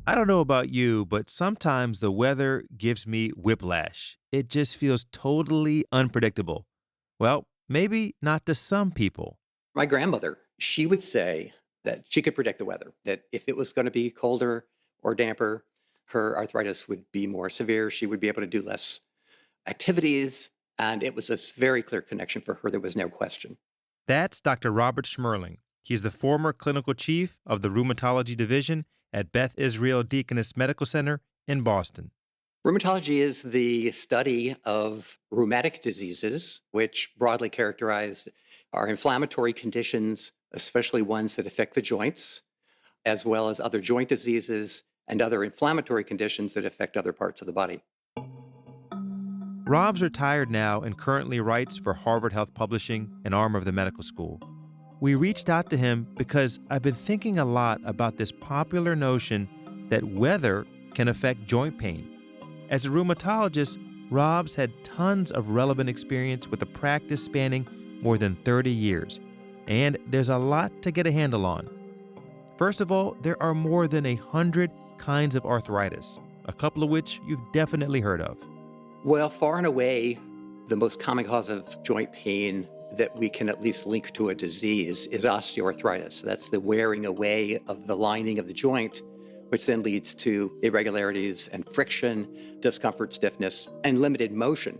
I don't know about you, but sometimes the weather gives me whiplash. It just feels totally unpredictable. Well, maybe not to some people. My grandmother, she would say that she could predict the weather, that if it was going to be colder or damper, her arthritis would be more severe. She would be able to do less activities. And it was a very clear connection for her. There was no question. That's Dr. Robert Schmerling. He's the former clinical chief of the rheumatology division at Beth Israel Deaconess Medical Center in Boston. Rheumatology is the study of rheumatic diseases, which broadly characterized are inflammatory conditions, especially ones that affect the joints, as well as other joint diseases and other inflammatory conditions that affect other parts of the body. Rob's retired now and currently writes for Harvard Health Publishing, an arm of the medical school. We reached out to him because I've been thinking a lot about this popular notion that weather can affect joint pain. As a rheumatologist, Rob's had tons of relevant experience with a practice spanning more than 30 years, and there's a lot to get a handle on. First of all, there are more than 100 kinds of arthritis, a couple of which you've definitely heard of. Well, far and away, the most common cause of joint pain that we can at least link to a disease is osteoarthritis. That's the wearing away of the lining of the joint, which then leads to irregularities and friction, discomfort, stiffness, and limited motion.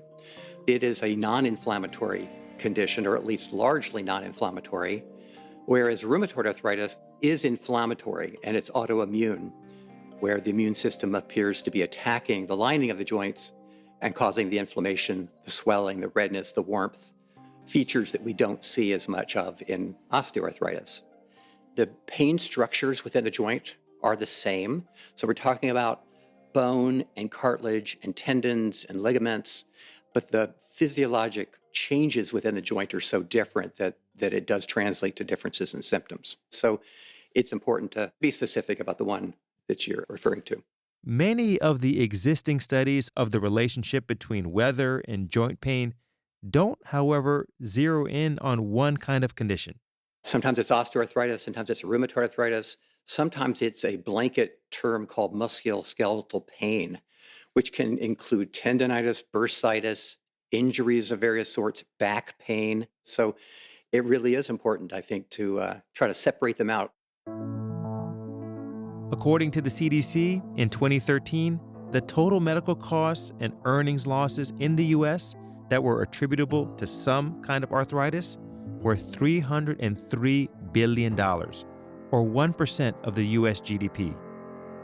It is a non-inflammatory condition, or at least largely non-inflammatory, whereas rheumatoid arthritis is inflammatory and it's autoimmune, where the immune system appears to be attacking the lining of the joints and causing the inflammation, the swelling, the redness, the warmth, features that we don't see as much of in osteoarthritis. The pain structures within the joint are the same. So we're talking about bone and cartilage and tendons and ligaments, but the physiologic changes within the joint are so different that it does translate to differences in symptoms. So it's important to be specific about the one that you're referring to. Many of the existing studies of the relationship between weather and joint pain don't, however, zero in on one kind of condition. Sometimes it's osteoarthritis, sometimes it's rheumatoid arthritis, sometimes it's a blanket term called musculoskeletal pain, which can include tendonitis, bursitis, injuries of various sorts, back pain. So it really is important, I think, to try to separate them out. According to the CDC, in 2013, the total medical costs and earnings losses in the U.S. that were attributable to some kind of arthritis were $303 billion, or 1% of the U.S. GDP.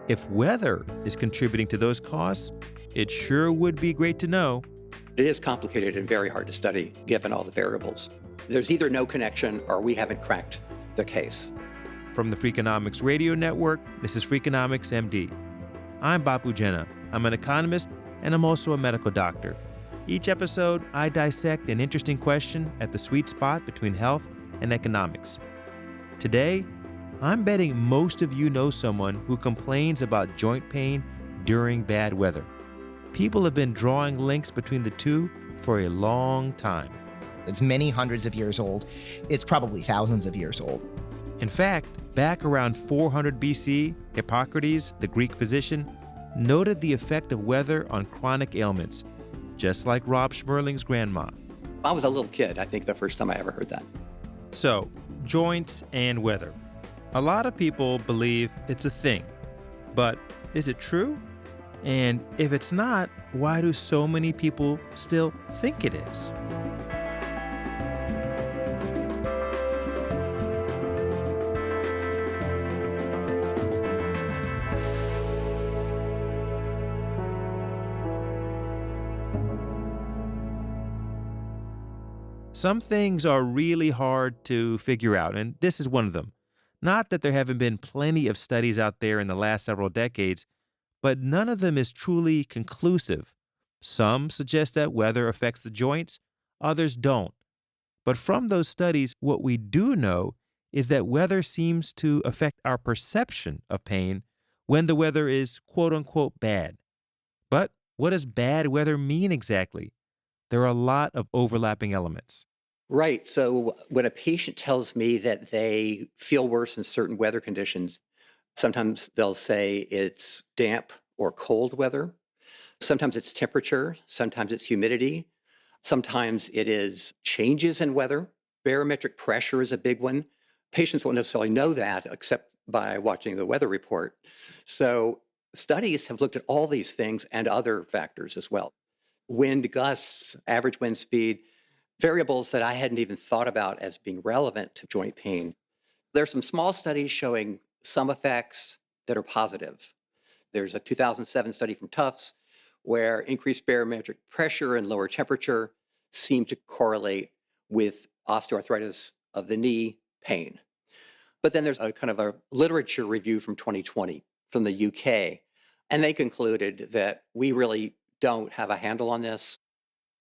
If weather is contributing to those costs, it sure would be great to know. It is complicated and very hard to study, given all the variables. There's either no connection or we haven't cracked the case. From the Freakonomics Radio Network, this is Freakonomics MD. I'm Bapu Jena. I'm an economist, and I'm also a medical doctor. Each episode, I dissect an interesting question at the sweet spot between health and economics. Today, I'm betting most of you know someone who complains about joint pain during bad weather. People have been drawing links between the two for a long time. It's many hundreds of years old. It's probably thousands of years old. In fact, back around 400 BC, Hippocrates, the Greek physician, noted the effect of weather on chronic ailments, just like Rob Schmerling's grandma. I was a little kid, I think, the first time I ever heard that. So, joints and weather. A lot of people believe it's a thing, but is it true? And if it's not, why do so many people still think it is? Some things are really hard to figure out, and this is one of them. Not that there haven't been plenty of studies out there in the last several decades, but none of them is truly conclusive. Some suggest that weather affects the joints, others don't. But from those studies, what we do know is that weather seems to affect our perception of pain when the weather is quote-unquote bad. But what does bad weather mean exactly? There are a lot of overlapping elements. Right. So when a patient tells me that they feel worse in certain weather conditions, Sometimes they'll say it's damp or cold weather. Sometimes it's temperature. Sometimes it's humidity. Sometimes it is changes in weather. Barometric pressure is a big one. Patients won't necessarily know that except by watching the weather report. So studies have looked at all these things and other factors as well. Wind gusts, average wind speed, variables that I hadn't even thought about as being relevant to joint pain. There are some small studies showing some effects that are positive. There's a 2007 study from Tufts where increased barometric pressure and lower temperature seem to correlate with osteoarthritis of the knee pain. But then there's a kind of a literature review from 2020 from the UK, and they concluded that we really don't have a handle on this.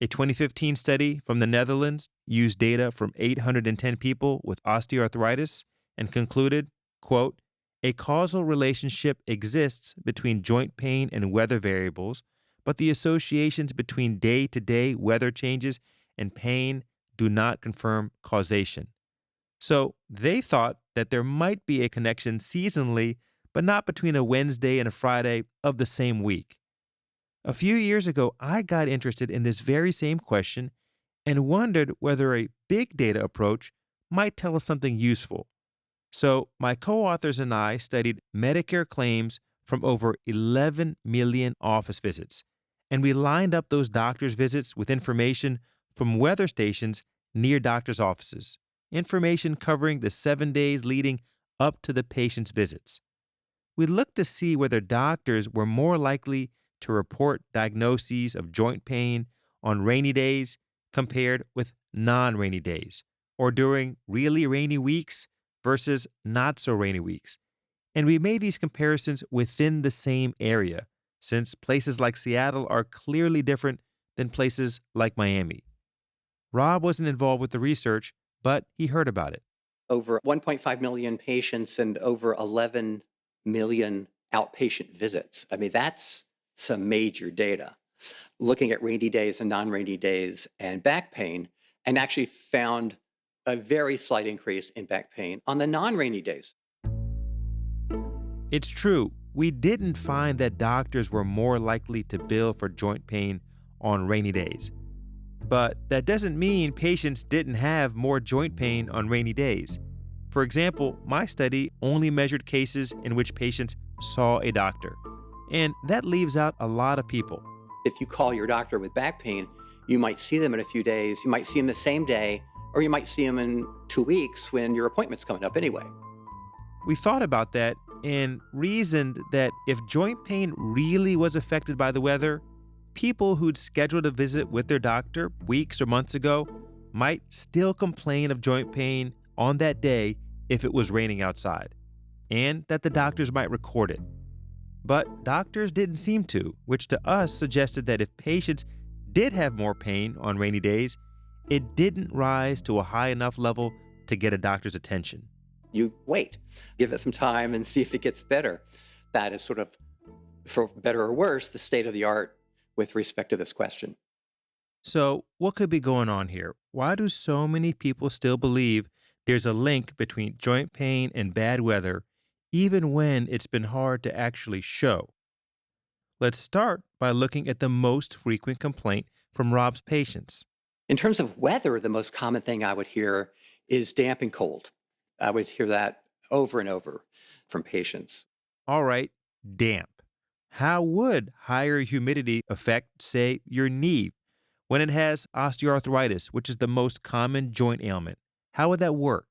A 2015 study from the Netherlands used data from 810 people with osteoarthritis and concluded, quote, a causal relationship exists between joint pain and weather variables, but the associations between day-to-day weather changes and pain do not confirm causation. So they thought that there might be a connection seasonally, but not between a Wednesday and a Friday of the same week. A few years ago, I got interested in this very same question and wondered whether a big data approach might tell us something useful. So my co-authors and I studied Medicare claims from over 11 million office visits, and we lined up those doctors' visits with information from weather stations near doctors' offices, information covering the 7 days leading up to the patient's visits. We looked to see whether doctors were more likely to report diagnoses of joint pain on rainy days compared with non-rainy days, or during really rainy weeks versus not so rainy weeks. And we made these comparisons within the same area, since places like Seattle are clearly different than places like Miami. Rob wasn't involved with the research, but he heard about it. Over 1.5 million patients and over 11 million outpatient visits. I mean, that's some major data. Looking at rainy days and non-rainy days and back pain, and actually found a very slight increase in back pain on the non-rainy days. It's true, we didn't find that doctors were more likely to bill for joint pain on rainy days. But that doesn't mean patients didn't have more joint pain on rainy days. For example, my study only measured cases in which patients saw a doctor, and that leaves out a lot of people. If you call your doctor with back pain, you might see them in a few days, you might see them the same day, or you might see them in 2 weeks when your appointment's coming up anyway. We thought about that and reasoned that if joint pain really was affected by the weather, people who'd scheduled a visit with their doctor weeks or months ago might still complain of joint pain on that day if it was raining outside, and that the doctors might record it. But doctors didn't seem to, which to us suggested that if patients did have more pain on rainy days, it didn't rise to a high enough level to get a doctor's attention. You wait, give it some time and see if it gets better. That is sort of, for better or worse, the state of the art with respect to this question. So, what could be going on here? Why do so many people still believe there's a link between joint pain and bad weather, even when it's been hard to actually show? Let's start by looking at the most frequent complaint from Rob's patients. In terms of weather, the most common thing I would hear is damp and cold. I would hear that over and over from patients. All right, damp. How would higher humidity affect, say, your knee when it has osteoarthritis, which is the most common joint ailment? How would that work?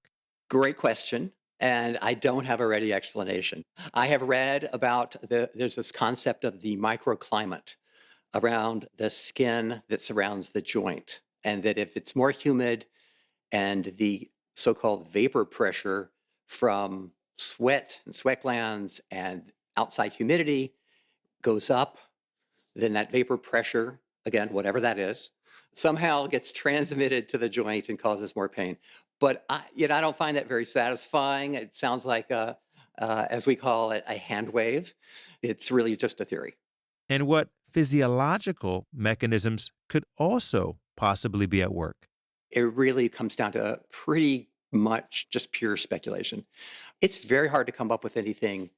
Great question. And I don't have a ready explanation. I have read about there's this concept of the microclimate around the skin that surrounds the joint. And that if it's more humid and the so-called vapor pressure from sweat and sweat glands and outside humidity goes up, then that vapor pressure, again, whatever that is, somehow gets transmitted to the joint and causes more pain. But I don't find that very satisfying. It sounds like, as we call it, a hand wave. It's really just a theory. And what physiological mechanisms could also possibly be at work? It really comes down to pretty much just pure speculation. It's very hard to come up with anything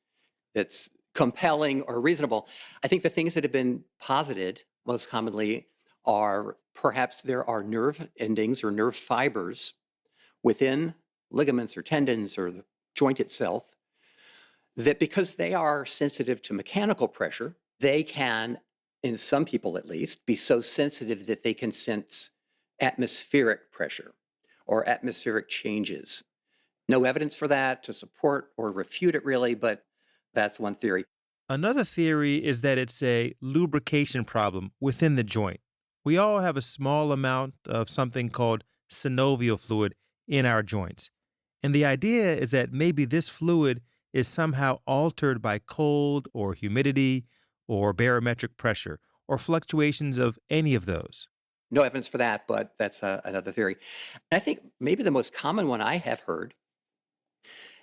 that's compelling or reasonable. I think the things that have been posited most commonly are perhaps there are nerve endings or nerve fibers within ligaments or tendons or the joint itself that because they are sensitive to mechanical pressure, they can, in some people at least, be so sensitive that they can sense atmospheric pressure or atmospheric changes. No evidence for that to support or refute it really, but that's one theory. Another theory is that it's a lubrication problem within the joint. We all have a small amount of something called synovial fluid in our joints. And the idea is that maybe this fluid is somehow altered by cold or humidity or barometric pressure or fluctuations of any of those. No evidence for that, but that's another theory. And I think maybe the most common one I have heard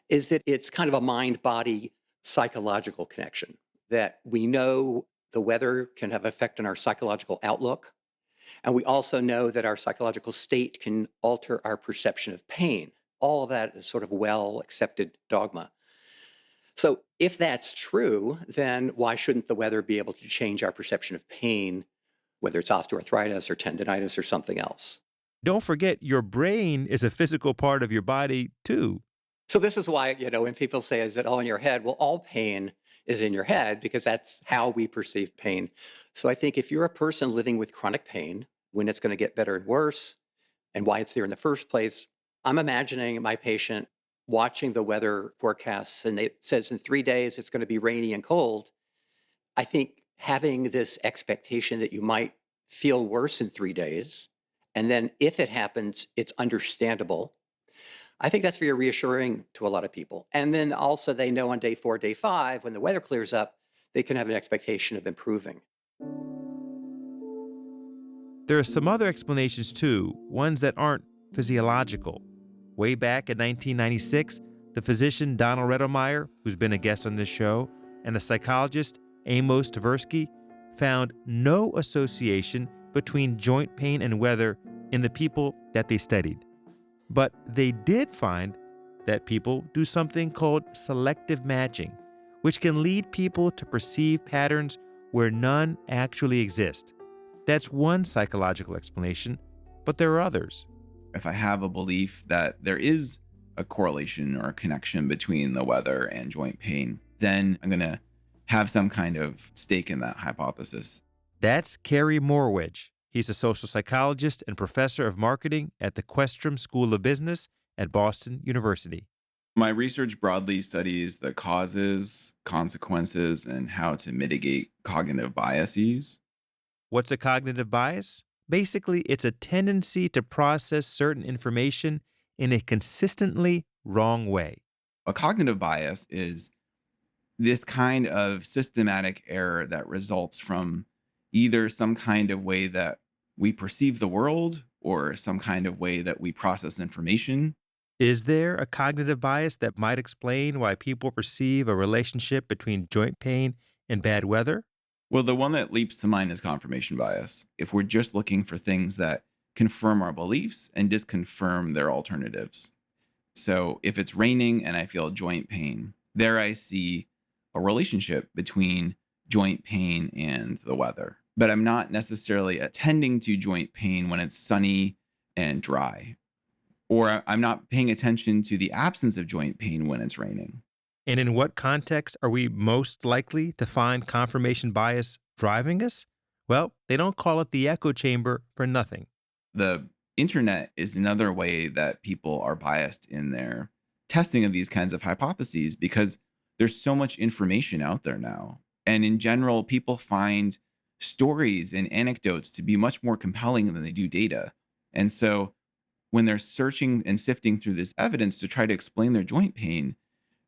is that it's kind of a mind body psychological connection, that we know the weather can have effect on our psychological outlook. And we also know that our psychological state can alter our perception of pain. All of that is sort of well accepted dogma. So, if that's true, then why shouldn't the weather be able to change our perception of pain, whether it's osteoarthritis or tendonitis or something else? Don't forget, your brain is a physical part of your body, too. So, this is why, when people say, is it all in your head? Well, all pain is in your head because that's how we perceive pain. So, I think if you're a person living with chronic pain, when it's going to get better and worse, and why it's there in the first place, I'm imagining my patient watching the weather forecasts and it says in 3 days it's going to be rainy and cold. I think having this expectation that you might feel worse in 3 days, and then if it happens, it's understandable. I think that's very reassuring to a lot of people. And then also they know on day 4, day 5, when the weather clears up, they can have an expectation of improving. There are some other explanations too, ones that aren't physiological. Way back in 1996, the physician Donald Redelmeyer, who's been a guest on this show, and the psychologist Amos Tversky found no association between joint pain and weather in the people that they studied. But they did find that people do something called selective matching, which can lead people to perceive patterns where none actually exist. That's one psychological explanation, but there are others. If I have a belief that there is a correlation or a connection between the weather and joint pain, then I'm going to have some kind of stake in that hypothesis. That's Kerry Morwedge. He's a social psychologist and professor of marketing at the Questrom School of Business at Boston University. My research broadly studies the causes, consequences, and how to mitigate cognitive biases. What's a cognitive bias? Basically, it's a tendency to process certain information in a consistently wrong way. A cognitive bias is this kind of systematic error that results from either some kind of way that we perceive the world or some kind of way that we process information. Is there a cognitive bias that might explain why people perceive a relationship between joint pain and bad weather? Well, the one that leaps to mind is confirmation bias. If we're just looking for things that confirm our beliefs and disconfirm their alternatives. So if it's raining and I feel joint pain, there I see a relationship between joint pain and the weather. But I'm not necessarily attending to joint pain when it's sunny and dry. Or I'm not paying attention to the absence of joint pain when it's raining. And in what context are we most likely to find confirmation bias driving us? Well, they don't call it the echo chamber for nothing. The internet is another way that people are biased in their testing of these kinds of hypotheses because there's so much information out there now. And in general, people find stories and anecdotes to be much more compelling than they do data. And so when they're searching and sifting through this evidence to try to explain their joint pain,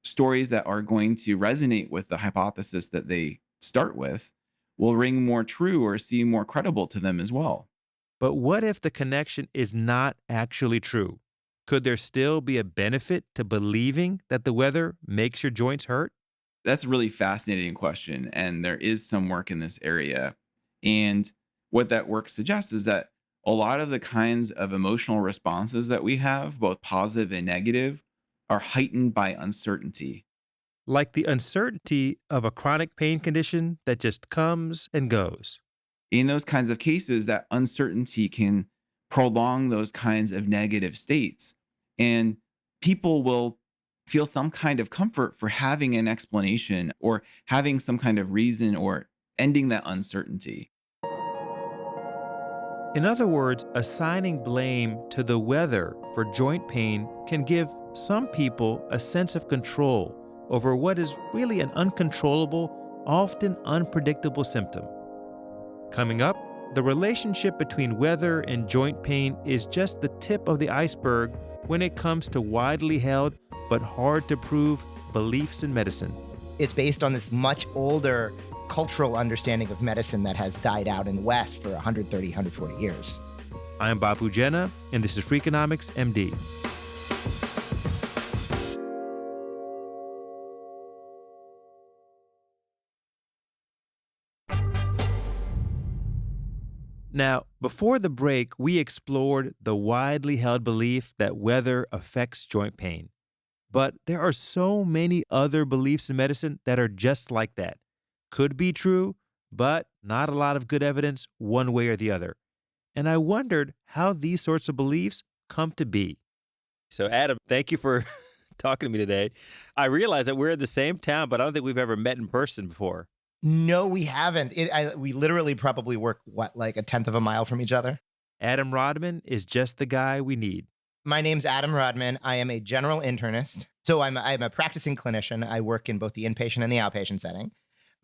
stories that are going to resonate with the hypothesis that they start with will ring more true or seem more credible to them as well. But what if the connection is not actually true? Could there still be a benefit to believing that the weather makes your joints hurt? That's a really fascinating question, and there is some work in this area. And what that work suggests is that a lot of the kinds of emotional responses that we have, both positive and negative, are heightened by uncertainty. like the uncertainty of a chronic pain condition that just comes and goes. In those kinds of cases, that uncertainty can prolong those kinds of negative states. And people will feel some kind of comfort for having an explanation or having some kind of reason or ending that uncertainty. In other words, assigning blame to the weather for joint pain can give some people a sense of control over what is really an uncontrollable, often unpredictable symptom. Coming up, the relationship between weather and joint pain is just the tip of the iceberg when it comes to widely held but hard to prove beliefs in medicine. It's based on this much older cultural understanding of medicine that has died out in the West for 130, 140 years. I'm Bapu Jena, and this is Freakonomics MD. Now, before the break, we explored the widely held belief that weather affects joint pain. But there are so many other beliefs in medicine that are just like that. Could be true, but not a lot of good evidence one way or the other. And I wondered how these sorts of beliefs come to be. So, Adam, thank you for talking to me today. I realize that we're in the same town, but I don't think we've ever met in person before. No, we haven't. We literally probably work, like a tenth of a mile from each other? Adam Rodman is just the guy we need. My name's Adam Rodman. I am a general internist. So I'm a practicing clinician. I work in both the inpatient and the outpatient setting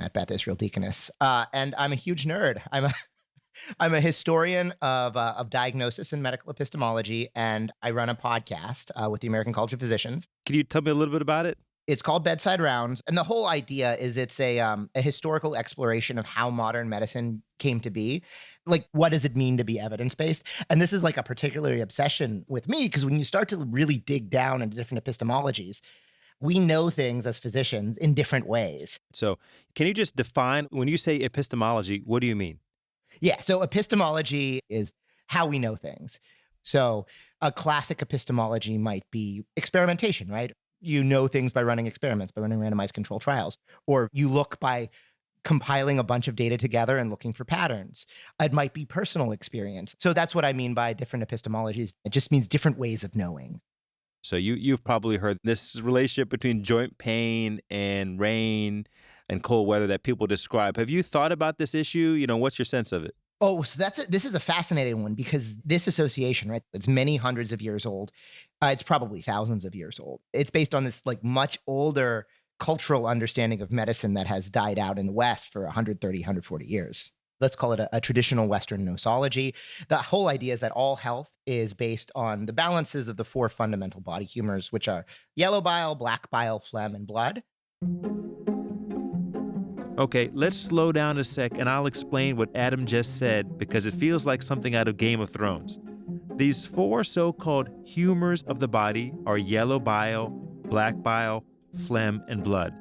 at Beth Israel Deaconess. And I'm a huge nerd. I'm a historian of diagnosis and medical epistemology, and I run a podcast with the American College of Physicians. Can you tell me a little bit about it? It's called Bedside Rounds, and the whole idea is it's a historical exploration of how modern medicine came to be. Like, what does it mean to be evidence-based? And this is like a particular obsession with me, because when you start to really dig down into different epistemologies, we know things as physicians in different ways. So can you just define, when you say epistemology, what do you mean? Yeah, so epistemology is how we know things. So a classic epistemology might be experimentation, right? You know things by running experiments, by running randomized controlled trials, or you look by compiling a bunch of data together and looking for patterns. It might be personal experience. So that's what I mean by different epistemologies. It just means different ways of knowing. So you've probably heard this relationship between joint pain and rain and cold weather that people describe. Have you thought about this issue? What's your sense of it? Oh, so this is a fascinating one, because this association, right, it's many hundreds of years old. It's probably thousands of years old. It's based on this like much older cultural understanding of medicine that has died out in the West for 130, 140 years. Let's call it a traditional Western nosology. The whole idea is that all health is based on the balances of the four fundamental body humors, which are yellow bile, black bile, phlegm, and blood. Okay, let's slow down a sec and I'll explain what Adam just said, because it feels like something out of Game of Thrones. These four so-called humors of the body are yellow bile, black bile, phlegm, and blood.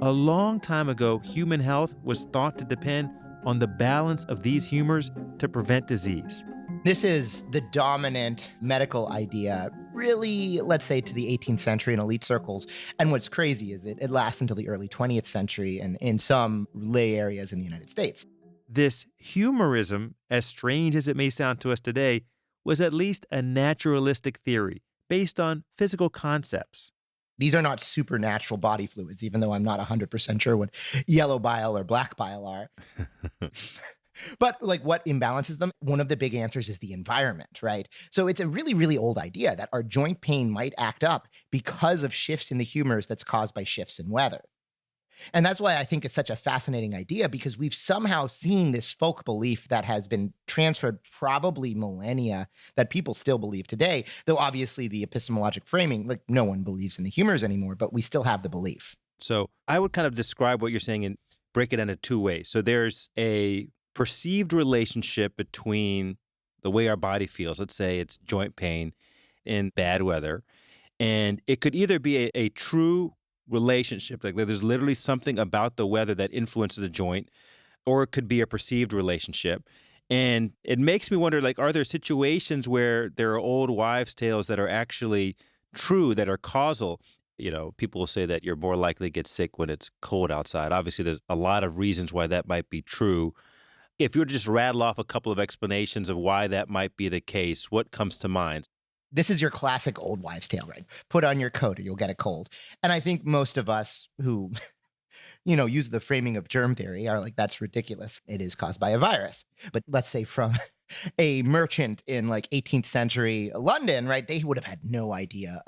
A long time ago, human health was thought to depend on the balance of these humors to prevent disease. This is the dominant medical idea, really, let's say, to the 18th century in elite circles. And what's crazy is it lasts until the early 20th century and in some lay areas in the United States. This humorism, as strange as it may sound to us today, was at least a naturalistic theory based on physical concepts. These are not supernatural body fluids, even though I'm not 100% sure what yellow bile or black bile are. But like, what imbalances them? One of the big answers is the environment, right? So it's a really, really old idea that our joint pain might act up because of shifts in the humors that's caused by shifts in weather. And that's why I think it's such a fascinating idea, because we've somehow seen this folk belief that has been transferred probably millennia that people still believe today, though obviously the epistemologic framing, like no one believes in the humors anymore, but we still have the belief. So I would kind of describe what you're saying and break it into two ways. So there's a perceived relationship between the way our body feels, let's say it's joint pain in bad weather, and it could either be a true relationship, like there's literally something about the weather that influences the joint, or it could be a perceived relationship. And it makes me wonder, like, are there situations where there are old wives' tales that are actually true, that are causal? People will say that you're more likely to get sick when it's cold outside. Obviously, there's a lot of reasons why that might be true. If you were to just rattle off a couple of explanations of why that might be the case, what comes to mind? This is your classic old wives' tale, right? Put on your coat or you'll get a cold. And I think most of us who use the framing of germ theory are like, that's ridiculous. It is caused by a virus. But let's say from a merchant in like 18th century London, right? They would have had no idea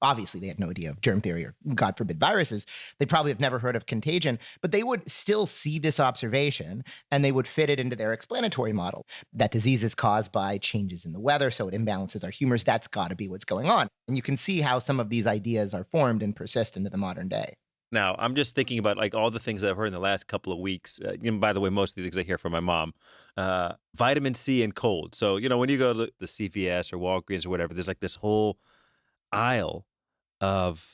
obviously they had no idea of germ theory or, God forbid, viruses. They probably have never heard of contagion, but they would still see this observation and they would fit it into their explanatory model. That disease is caused by changes in the weather, so it imbalances our humors. That's got to be what's going on. And you can see how some of these ideas are formed and persist into the modern day. Now, I'm just thinking about like all the things that I've heard in the last couple of weeks. By the way, most of the things I hear from my mom, vitamin C and cold. So, when you go to the CVS or Walgreens or whatever, there's like this whole aisle of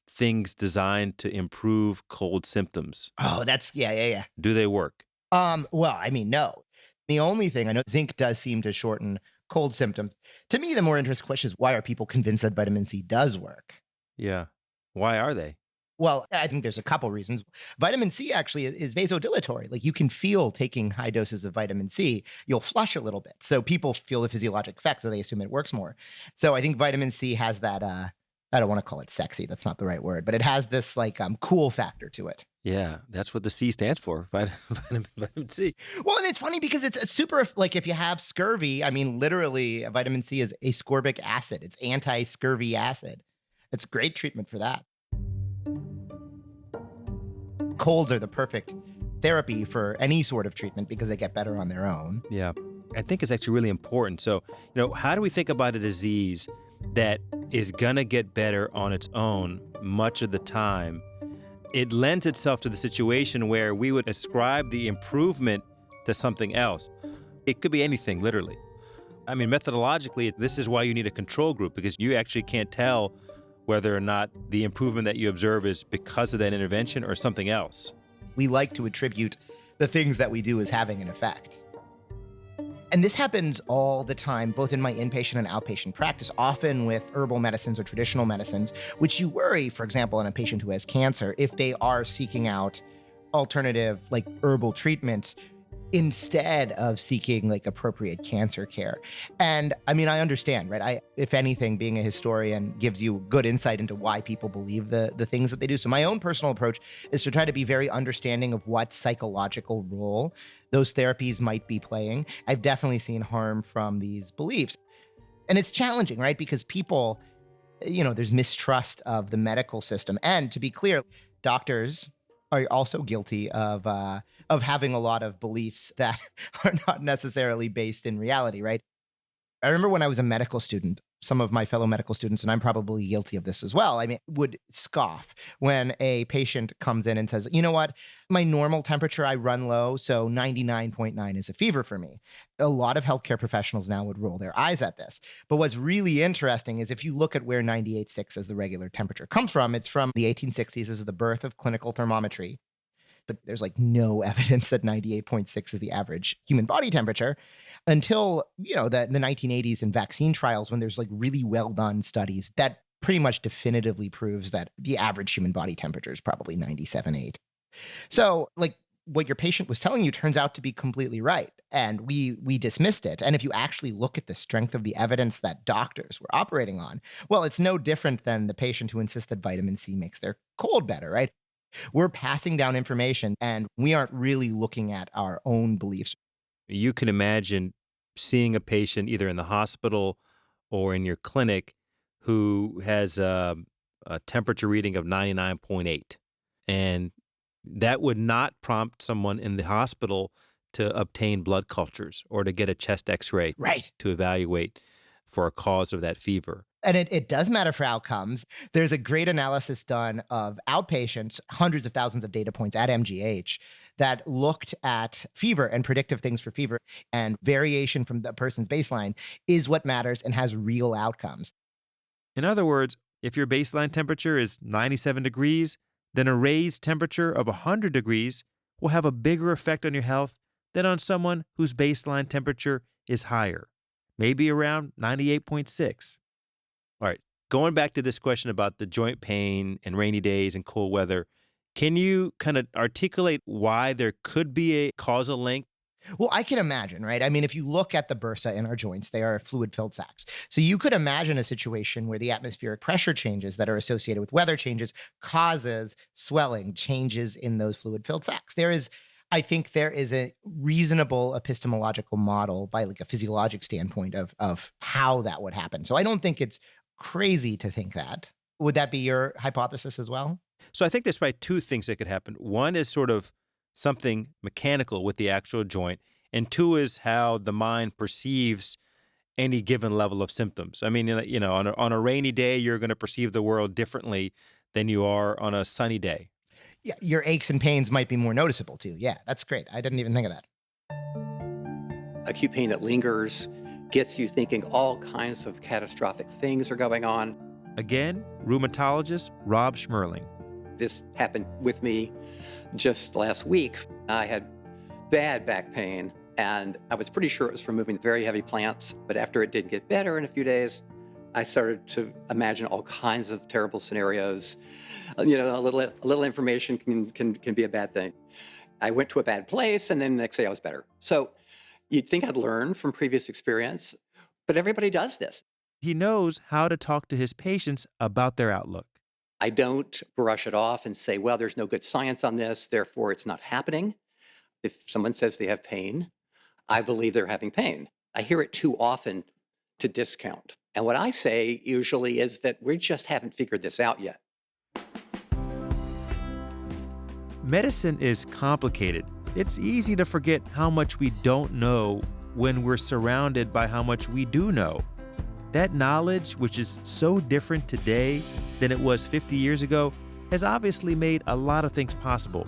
things designed to improve cold symptoms. Oh, that's, yeah. Do they work? Well, I mean, no. The only thing I know, zinc does seem to shorten cold symptoms. To me, the more interesting question is, why are people convinced that vitamin C does work? Yeah. Why are they? Well, I think there's a couple reasons. Vitamin C actually is vasodilatory. Like you can feel taking high doses of vitamin C, you'll flush a little bit. So people feel the physiologic effect, so they assume it works more. So I think vitamin C has that, I don't want to call it sexy. That's not the right word, but it has this like cool factor to it. Yeah, that's what the C stands for, vitamin C. Well, and it's funny because it's super, like if you have scurvy, I mean, literally vitamin C is ascorbic acid. It's anti-scurvy acid. It's great treatment for that. Colds are the perfect therapy for any sort of treatment because they get better on their own. Yeah, I think it's actually really important. So, how do we think about a disease that is going to get better on its own much of the time? It lends itself to the situation where we would ascribe the improvement to something else. It could be anything, literally. I mean, methodologically, this is why you need a control group, because you actually can't tell whether or not the improvement that you observe is because of that intervention or something else. We like to attribute the things that we do as having an effect. And this happens all the time, both in my inpatient and outpatient practice, often with herbal medicines or traditional medicines, which you worry, for example, in a patient who has cancer, if they are seeking out alternative, like herbal treatment, instead of seeking like appropriate cancer care. And I mean, I understand, right? If anything, being a historian gives you good insight into why people believe the things that they do. So my own personal approach is to try to be very understanding of what psychological role those therapies might be playing. I've definitely seen harm from these beliefs. And it's challenging, right? Because people, there's mistrust of the medical system. And to be clear, doctors are also guilty of having a lot of beliefs that are not necessarily based in reality, right? I remember when I was a medical student, some of my fellow medical students, and I'm probably guilty of this as well, would scoff when a patient comes in and says, you know what, my normal temperature, I run low, so 99.9 is a fever for me. A lot of healthcare professionals now would roll their eyes at this. But what's really interesting is if you look at where 98.6 as the regular temperature comes from, it's from the 1860s. This is the birth of clinical thermometry. But there's like no evidence that 98.6 is the average human body temperature until, the 1980s and vaccine trials, when there's like really well done studies that pretty much definitively proves that the average human body temperature is probably 97.8. So like what your patient was telling you turns out to be completely right. And we dismissed it. And if you actually look at the strength of the evidence that doctors were operating on, well, it's no different than the patient who insists that vitamin C makes their cold better, right? We're passing down information and we aren't really looking at our own beliefs. You can imagine seeing a patient either in the hospital or in your clinic who has a temperature reading of 99.8. And that would not prompt someone in the hospital to obtain blood cultures or to get a chest x-ray Right. to evaluate for a cause of that fever. And it does matter for outcomes. There's a great analysis done of outpatients, hundreds of thousands of data points at MGH that looked at fever and predictive things for fever, and variation from the person's baseline is what matters and has real outcomes. In other words, if your baseline temperature is 97 degrees, then a raised temperature of 100 degrees will have a bigger effect on your health than on someone whose baseline temperature is higher, maybe around 98.6. All right, Going back to this question about the joint pain and rainy days and cold weather, can you kind of articulate why there could be a causal link? Well, I can imagine, right? I mean, if you look at the bursa in our joints, they are fluid-filled sacs. So you could imagine a situation where the atmospheric pressure changes that are associated with weather changes causes swelling, changes in those fluid-filled sacs. I think there is a reasonable epistemological model by like a physiologic standpoint of how that would happen. So I don't think it's crazy to think that. Would that be your hypothesis as well? So I think there's probably two things that could happen. One is sort of something mechanical with the actual joint, and two is how the mind perceives any given level of symptoms. I mean, on a rainy day, you're going to perceive the world differently than you are on a sunny day. Yeah, your aches and pains might be more noticeable too. Yeah, that's great. I didn't even think of that. Acute pain that lingers gets you thinking all kinds of catastrophic things are going on. Again, rheumatologist Rob Schmerling. This happened with me just last week. I had bad back pain, and I was pretty sure it was from moving very heavy plants. But after it did get better in a few days, I started to imagine all kinds of terrible scenarios. A little information can be a bad thing. I went to a bad place, and then the next day I was better. So you'd think I'd learn from previous experience, but everybody does this. He knows how to talk to his patients about their outlook. I don't brush it off and say, well, there's no good science on this, therefore it's not happening. If someone says they have pain, I believe they're having pain. I hear it too often to discount. And what I say usually is that we just haven't figured this out yet. Medicine is complicated. It's easy to forget how much we don't know when we're surrounded by how much we do know. That knowledge, which is so different today than it was 50 years ago, has obviously made a lot of things possible.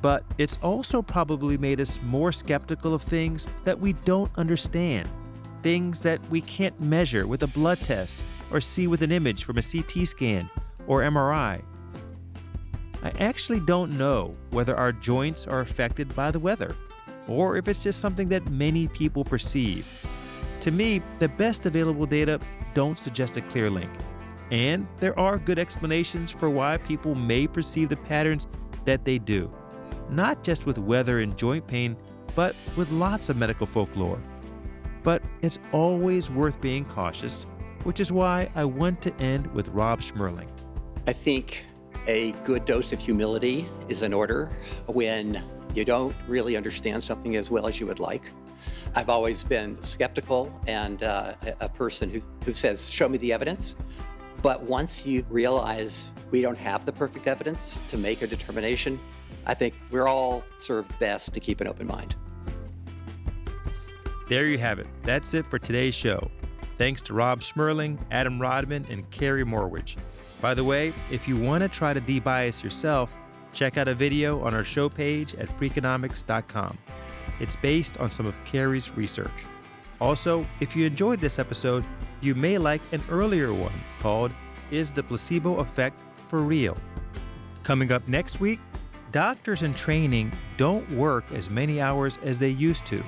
But it's also probably made us more skeptical of things that we don't understand, things that we can't measure with a blood test or see with an image from a CT scan or MRI. I actually don't know whether our joints are affected by the weather, or if it's just something that many people perceive. To me, the best available data don't suggest a clear link. And there are good explanations for why people may perceive the patterns that they do, not just with weather and joint pain, but with lots of medical folklore. But it's always worth being cautious, which is why I want to end with Rob Schmerling. I think a good dose of humility is in order when you don't really understand something as well as you would like. I've always been skeptical and a person who says, show me the evidence. But once you realize we don't have the perfect evidence to make a determination, I think we're all served best to keep an open mind. There you have it. That's it for today's show. Thanks to Rob Schmerling, Adam Rodman, and Carrie Morwich. By the way, if you want to try to debias yourself, check out a video on our show page at Freakonomics.com. It's based on some of Carrie's research. Also, if you enjoyed this episode, you may like an earlier one called Is the Placebo Effect for Real? Coming up next week, doctors in training don't work as many hours as they used to.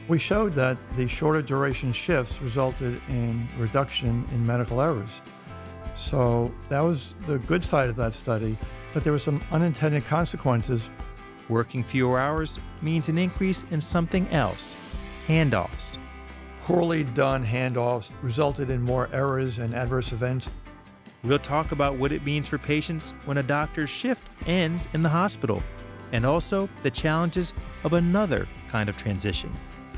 We showed that the shorter duration shifts resulted in reduction in medical errors. So that was the good side of that study, but there were some unintended consequences. Working fewer hours means an increase in something else, handoffs. Poorly done handoffs resulted in more errors and adverse events. We'll talk about what it means for patients when a doctor's shift ends in the hospital, and also the challenges of another kind of transition.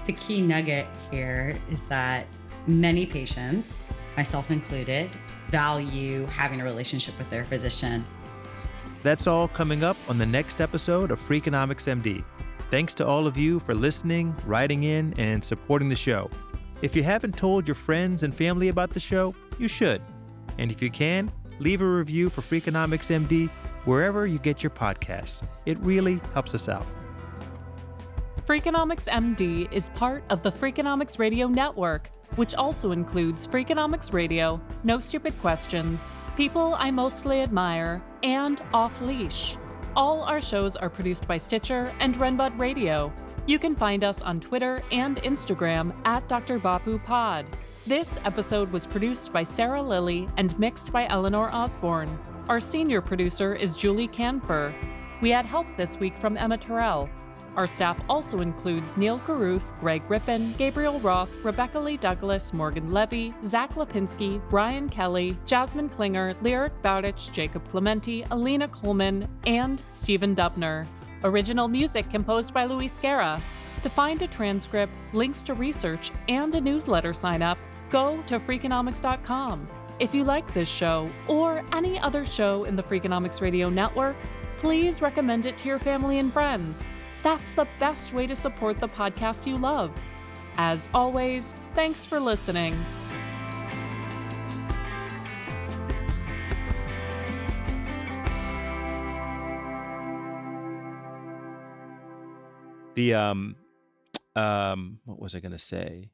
The key nugget here is that many patients, myself included, value having a relationship with their physician. That's all coming up on the next episode of Freakonomics MD. Thanks to all of you for listening, writing in, and supporting the show. If you haven't told your friends and family about the show, you should. And if you can, leave a review for Freakonomics MD wherever you get your podcasts. It really helps us out. Freakonomics MD is part of the Freakonomics Radio Network, which also includes Freakonomics Radio, No Stupid Questions, People I Mostly Admire, and Off Leash. All our shows are produced by Stitcher and Renbud Radio. You can find us on Twitter and Instagram at Dr. Bapu Pod. This episode was produced by Sarah Lilly and mixed by Eleanor Osborne. Our senior producer is Julie Canfer. We had help this week from Emma Terrell. Our staff also includes Neil Carruth, Greg Rippin, Gabriel Roth, Rebecca Lee Douglas, Morgan Levy, Zach Lipinski, Brian Kelly, Jasmine Klinger, Lyric Bowditch, Jacob Clementi, Alina Coleman, and Stephen Dubner. Original music composed by Louis Scara. To find a transcript, links to research, and a newsletter sign up, go to Freakonomics.com. If you like this show or any other show in the Freakonomics Radio Network, please recommend it to your family and friends. That's the best way to support the podcasts you love. As always, thanks for listening. What was I going to say?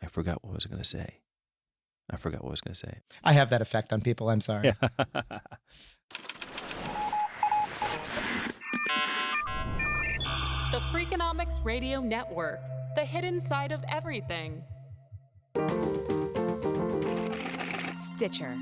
I forgot what I was going to say. I have that effect on people. I'm sorry. The Freakonomics Radio Network, the hidden side of everything. Stitcher.